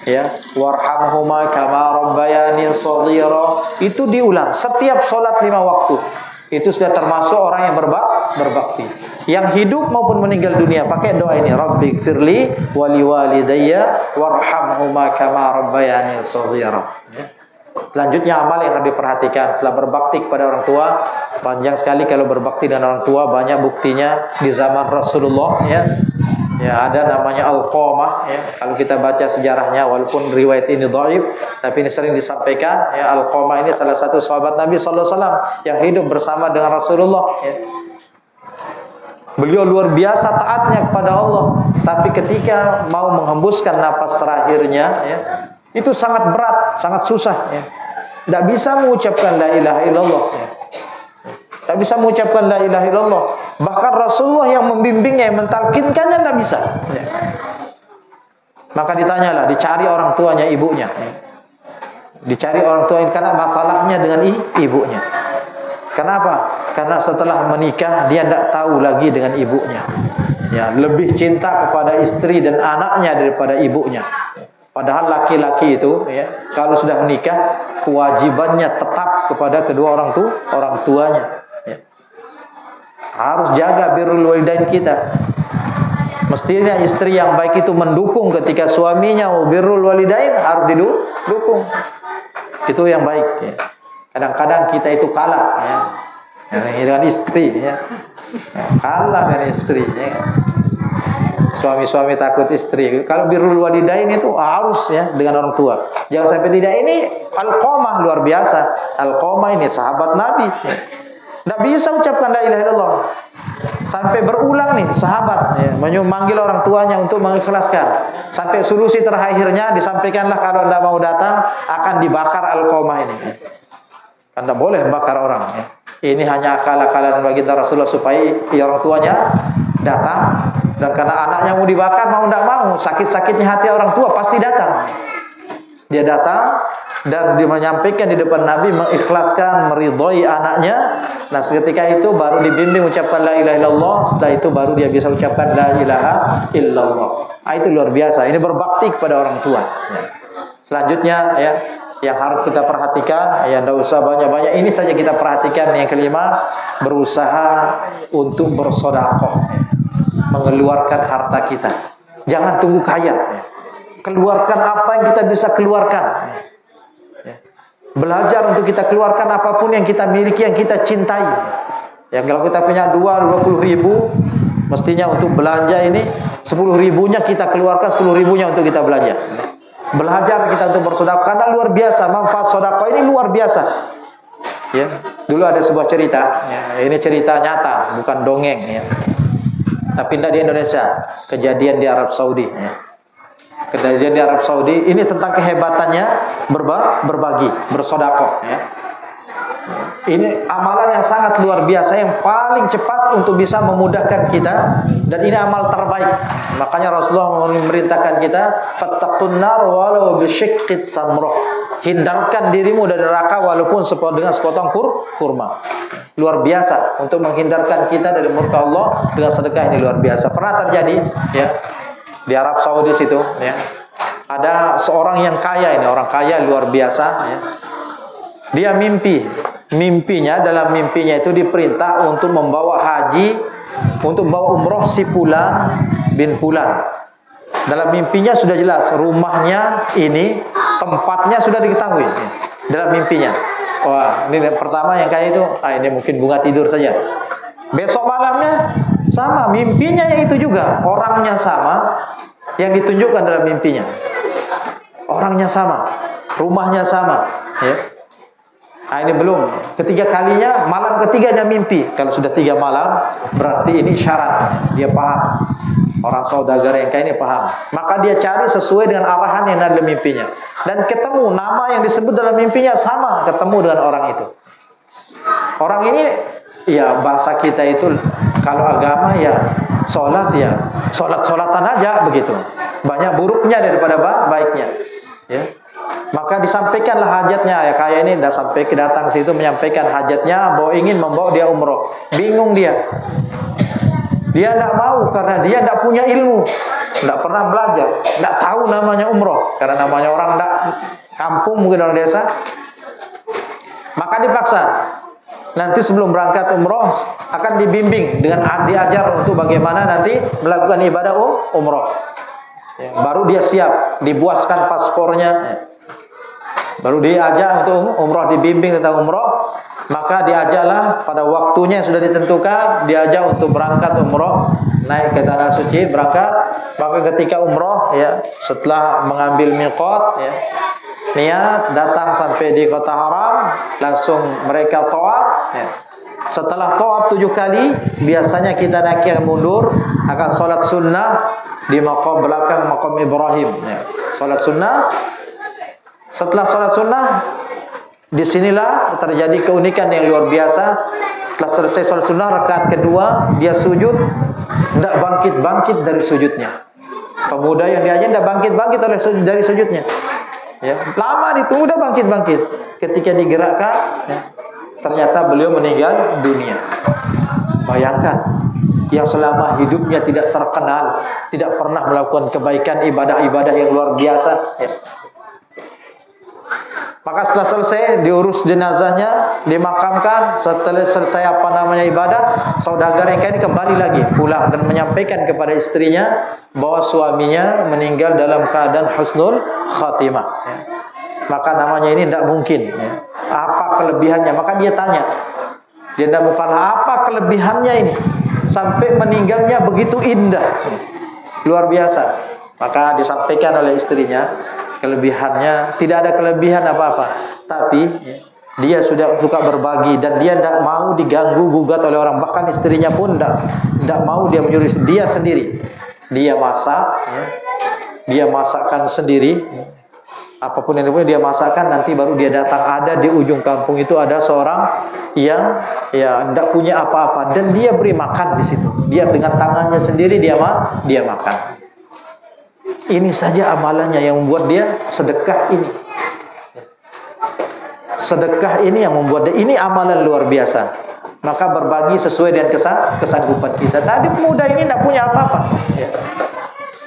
ya, warhamhuma kama rabbayani shaghira. Itu diulang setiap sholat 5 waktu. Itu sudah termasuk orang yang berbakti. Yang hidup maupun meninggal dunia pakai doa ini, Rabbighfirli wali walidayya warhamhuma kama rabbayani shaghira, ya. Selanjutnya amal yang harus diperhatikan setelah berbakti kepada orang tua. Panjang sekali kalau berbakti dengan orang tua, banyak buktinya di zaman Rasulullah, ya. Ya, ada namanya Alqamah, ya. Kalau kita baca sejarahnya, walaupun riwayat ini dhaif, tapi ini sering disampaikan, ya. Alqamah ini salah satu sahabat Nabi SAW yang hidup bersama dengan Rasulullah, ya. Beliau luar biasa taatnya kepada Allah, tapi ketika mau menghembuskan napas terakhirnya, ya, itu sangat berat, sangat susah, ya. Tidak bisa mengucapkan la ilaha illallah, ya. Tidak bisa mengucapkan la ilaha illallah. Bahkan Rasulullah yang membimbingnya, yang mentalkinkannya tidak bisa, ya. Maka ditanyalah, dicari orang tuanya, ibunya, ya. Dicari orang tuanya karena masalahnya dengan ibunya. Kenapa? Karena setelah menikah dia tidak tahu lagi dengan ibunya, ya. Lebih cinta kepada istri dan anaknya daripada ibunya. Padahal laki-laki itu, ya, kalau sudah menikah, kewajibannya tetap kepada kedua orang tuanya, ya. Harus jaga birrul walidain kita. Mestinya istri yang baik itu mendukung ketika suaminya mau birrul walidain, harus didukung. Itu yang baik, ya. Kadang-kadang kita itu kalah, ya, dengan istri, ya. Kalah dengan istri, ya. Suami-suami takut istri. Kalau birrul walidain itu harus ya dengan orang tua. Jangan sampai tidak. Ini Alqamah luar biasa. Alqamah ini sahabat Nabi. Tidak bisa ucapkan la ilaha illallah. Sampai berulang nih sahabat ya, memanggil orang tuanya untuk mengikhlaskan. Sampai solusi terakhirnya disampaikanlah kalau tidak mau datang akan dibakar Alqamah ini. Kan tidak boleh bakar orang ya. Ini hanya akal-akalan baginda Rasulullah supaya orang tuanya datang. Dan karena anaknya mau dibakar, mau tidak mau, sakit-sakitnya hati orang tua pasti datang. Dia datang dan dia menyampaikan di depan Nabi, mengikhlaskan, meridhoi anaknya. Nah, seketika itu baru dibimbing ucapkan la ilaha illallah. Setelah itu baru dia bisa ucapkan la ilaha illallah. Itu luar biasa. Ini berbakti kepada orang tua. Ya. Selanjutnya ya, yang harus kita perhatikan, ya tidak usah banyak-banyak. Ini saja kita perhatikan. Yang kelima, berusaha untuk bersedekah, mengeluarkan harta kita. Jangan tunggu kaya. Keluarkan apa yang kita bisa keluarkan. Belajar untuk kita keluarkan apapun yang kita miliki, yang kita cintai. Ya, kalau kita punya 20 ribu, mestinya untuk belanja ini 10 ribunya kita keluarkan, 10 ribunya untuk kita belanja. Belajar kita untuk bersedekah karena luar biasa, manfaat sedekah ini luar biasa. Ya, dulu ada sebuah cerita, ya, ini cerita nyata, bukan dongeng ya. Tapi tidak di Indonesia, kejadian di Arab Saudi ya. Kejadian di Arab Saudi ini tentang kehebatannya berbagi, bersedekah ya. Ini amalan yang sangat luar biasa, yang paling cepat untuk bisa memudahkan kita, dan ini amal terbaik. Makanya Rasulullah memerintahkan kita, fattaqun nar walau bisyiqqit tamrah. Hindarkan dirimu dari neraka walaupun dengan sepotong kurma. Luar biasa untuk menghindarkan kita dari murka Allah dengan sedekah, ini luar biasa. Pernah terjadi ya di Arab Saudi situ ya. Ada seorang yang kaya, ini orang kaya luar biasa ya. Dia dalam mimpinya itu diperintah untuk membawa haji, untuk membawa umroh si Fulan bin Fulan. Dalam mimpinya sudah jelas rumahnya ini, tempatnya sudah diketahui ya. Dalam mimpinya. Wah, ini pertama yang kaya itu, ini mungkin bunga tidur saja. Besok malamnya sama, mimpinya yang itu juga, orangnya sama yang ditunjukkan dalam mimpinya. Orangnya sama, rumahnya sama ya. Ini belum. Ketiga kalinya, malam ketiganya mimpi. Kalau sudah 3 malam, berarti ini syarat. Dia paham. Orang saudagar yang kaya ini paham. Maka dia cari sesuai dengan arahan yang ada dalam mimpinya. Dan ketemu, nama yang disebut dalam mimpinya sama. Ketemu dengan orang itu. Orang ini, ya bahasa kita itu, kalau agama ya sholat ya, sholat-sholatan aja begitu. Banyak buruknya daripada baiknya. Ya. Maka disampaikanlah hajatnya ya, kayak ini datang situ menyampaikan hajatnya bahwa ingin membawa dia umroh. Bingung dia tidak mau karena dia tidak punya ilmu, tidak pernah belajar, tidak tahu namanya umroh karena namanya orang tidak kampung, mungkin orang desa. Maka dipaksa nanti sebelum berangkat umroh akan dibimbing dengan diajar untuk bagaimana nanti melakukan ibadah umroh ya, baru dia siap, dibuaskan paspornya ya. Baru diajak untuk umroh, dibimbing tentang umroh. Maka diajaklah pada waktunya yang sudah ditentukan, diajak untuk berangkat umroh, naik ke tanah suci, berangkat. Maka ketika umroh ya, setelah mengambil miqat ya, niat datang sampai di kota haram, langsung mereka tawaf ya. Setelah tawaf 7 kali, biasanya kita naik mundur akan salat sunnah di maqam belakang maqam Ibrahim ya. Salat sunnah. Setelah sholat sunnah, disinilah terjadi keunikan yang luar biasa. Setelah selesai sholat sunnah, rakaat kedua, dia sujud, tidak bangkit-bangkit dari sujudnya. Pemuda yang diajar tidak bangkit-bangkit dari sujudnya. Ya, lama ditunggu, tidak bangkit-bangkit. Ketika digerakkan, ya, ternyata beliau meninggal dunia. Bayangkan, yang selama hidupnya tidak terkenal, tidak pernah melakukan kebaikan, ibadah-ibadah yang luar biasa. Ya. Maka setelah selesai diurus jenazahnya, dimakamkan, setelah selesai ibadah, saudagar yang kaya ini kembali lagi pulang dan menyampaikan kepada istrinya bahwa suaminya meninggal dalam keadaan husnul khatimah ya. Maka namanya ini tidak mungkin ya. Apa kelebihannya? Maka dia tanya, dia tidak bukanlah apa kelebihannya ini sampai meninggalnya begitu indah ya. luar biasa. Maka disampaikan oleh istrinya, kelebihannya tidak ada kelebihan apa-apa, tapi dia sudah suka berbagi dan dia tidak mau diganggu gugat oleh orang. Bahkan istrinya pun tidak mau dia menyuruh, dia sendiri. Dia masak, dia masakkan sendiri. Apapun yang dia masakkan, nanti baru dia datang. Ada di ujung kampung itu ada seorang yang tidak punya apa-apa dan dia beri makan di situ. Dia dengan tangannya sendiri dia makan. Ini saja amalannya yang membuat dia sedekah ini. Sedekah ini yang membuat dia, ini amalan luar biasa. Maka berbagi sesuai dengan kesanggupan kita. Tadi pemuda ini tidak punya apa-apa. Ya.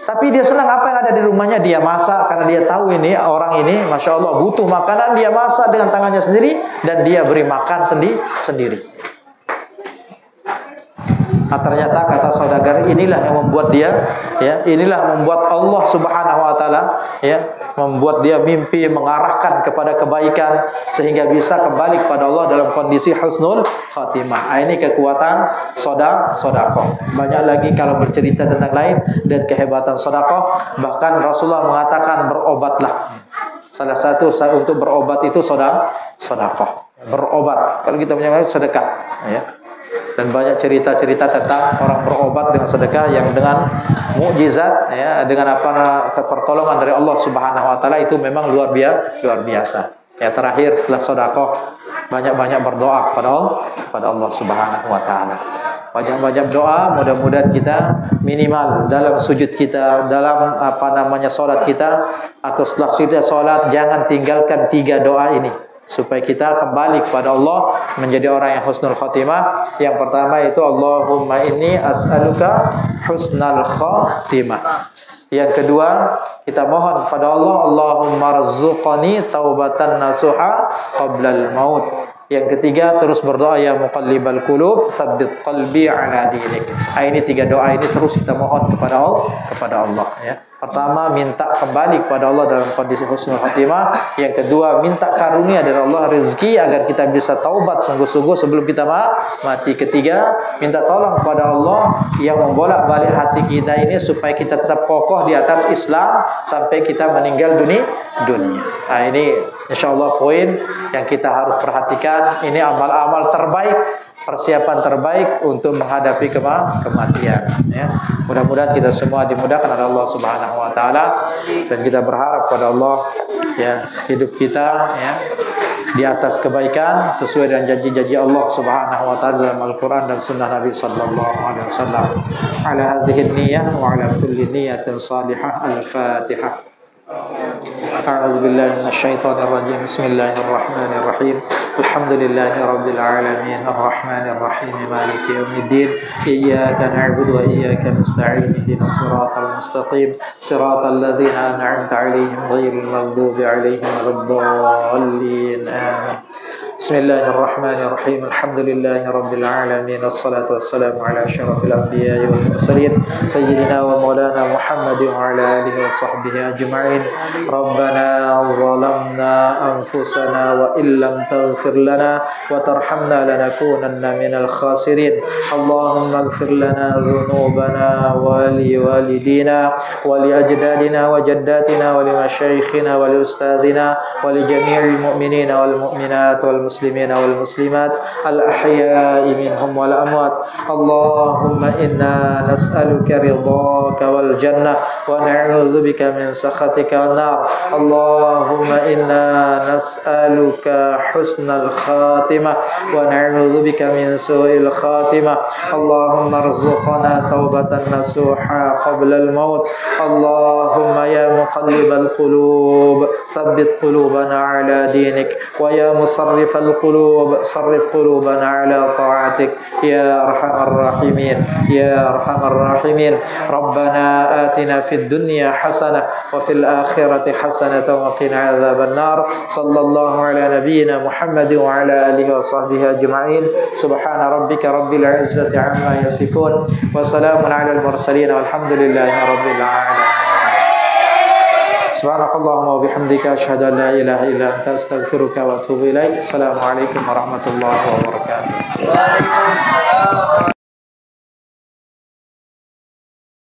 Tapi dia senang apa yang ada di rumahnya, dia masak karena dia tahu ini orang ini, masya Allah butuh makanan, dia masak dengan tangannya sendiri dan dia beri makan sendiri. Nah, ternyata kata saudagar inilah yang membuat dia, inilah membuat Allah Subhanahu Wa Taala, membuat dia mimpi mengarahkan kepada kebaikan sehingga bisa kembali kepada Allah dalam kondisi husnul khatimah. Ini kekuatan sedekah. Banyak lagi kalau bercerita tentang lain dan kehebatan sedekah. Bahkan Rasulullah mengatakan berobatlah. Salah satu untuk berobat itu sedekah. Berobat. Kalau kita menyebut sedekah, Dan banyak cerita-cerita tentang orang berobat dengan sedekah yang dengan mukjizat, dengan pertolongan dari Allah Subhanahu Wa Taala itu memang luar biasa. Terakhir setelah sedekah banyak-banyak berdoa kepada Allah Subhanahu Wa Taala. Banyak-banyak doa, mudah-mudahan kita minimal dalam sujud kita, dalam salat kita, atau setelah kita salat jangan tinggalkan 3 doa ini. Supaya kita kembali kepada Allah menjadi orang yang husnul khatimah. Yang pertama itu Allahumma inni as'aluka husnal khatimah. Yang kedua kita mohon kepada Allah, Allahumma rzuqani taubatan nasuha qablal maut. Yang ketiga terus berdoa, ya muqallibal qulub tsabbit qalbi ala dinik. Ini 3 doa ini terus kita mohon kepada Allah. Pertama, minta kembali kepada Allah dalam kondisi husnul khatimah. Yang kedua, minta karunia dari Allah, rezeki agar kita bisa taubat sungguh-sungguh sebelum kita mati. Ketiga, minta tolong kepada Allah yang membolak-balik hati kita ini supaya kita tetap kokoh di atas Islam sampai kita meninggal dunia. Ini insyaallah poin yang kita harus perhatikan. Ini amal-amal terbaik, persiapan terbaik untuk menghadapi kematian. Mudah-mudahan kita semua dimudahkan oleh Allah Subhanahu Wa Taala dan kita berharap pada Allah hidup kita di atas kebaikan sesuai dengan janji-janji Allah Subhanahu Wa Taala dalam Al-Quran dan Sunnah Nabi Sallallahu Alaihi Wasallam. Ala hadhihi niyyah wa ala kulli niyyatin salihah. Al-Fatihah. أعوذ بالله من الشيطان الرجيم بسم الله الرحمن الرحيم الحمد لله رب العالمين الرحمن الرحيم مالك يوم الدين إياك نعبد وإياك نستعين اهدنا الصراط المستقيم صراط الذين أنعمت عليهم غير المغضوب عليهم ولا الضالين آمين بسم الله الرحمن الرحيم الحمد لله رب العالمين الصلاة والسلام على أشرف الأنبياء والمرسلين سيدنا ومولانا محمد وعلى آله وصحبه أجمعين ربنا ظلمنا أنفسنا وإن لم تغفر لنا وترحمنا لنكونن من الخاسرين اللهم اغفر لنا ذنوبنا ولوالدينا ولأجدادنا وجداتنا ولمشايخنا ولأستاذنا ولجميع المؤمنين والمؤمنات والمسلمين والمسلمات الأحياء منهم والأموات اللهم إنا نسألك رضاك والجنة ونعوذ بك من سخطك والنار اللهم إنا نسألك حسن الخاتمة ونعوذ بك من سوء الخاتمة اللهم ارزقنا توبة نصوحا قبل الموت اللهم يا مقلب القلوب ثبت قلوبنا على دينك ويا مصرف القلوب صرف قلوبنا على طاعتك يا أرحم الراحمين يا أرحم الراحمين ربنا آتنا في الدنيا حسنة وفي الآخرة حسنة وقنا عذاب النار صلى الله على نبينا محمد وعلى آله وصحبه أجمعين سبحان ربك رب العزة عما يصفون وسلام على المرسلين والحمد لله رب العالمين Subhanakallahumma wa bihamdika asyhadu an la ilaha illa anta astaghfiruka wa atubu ilaik. Assalamualaikum warahmatullahi wabarakatuh. Waalaikumsalam.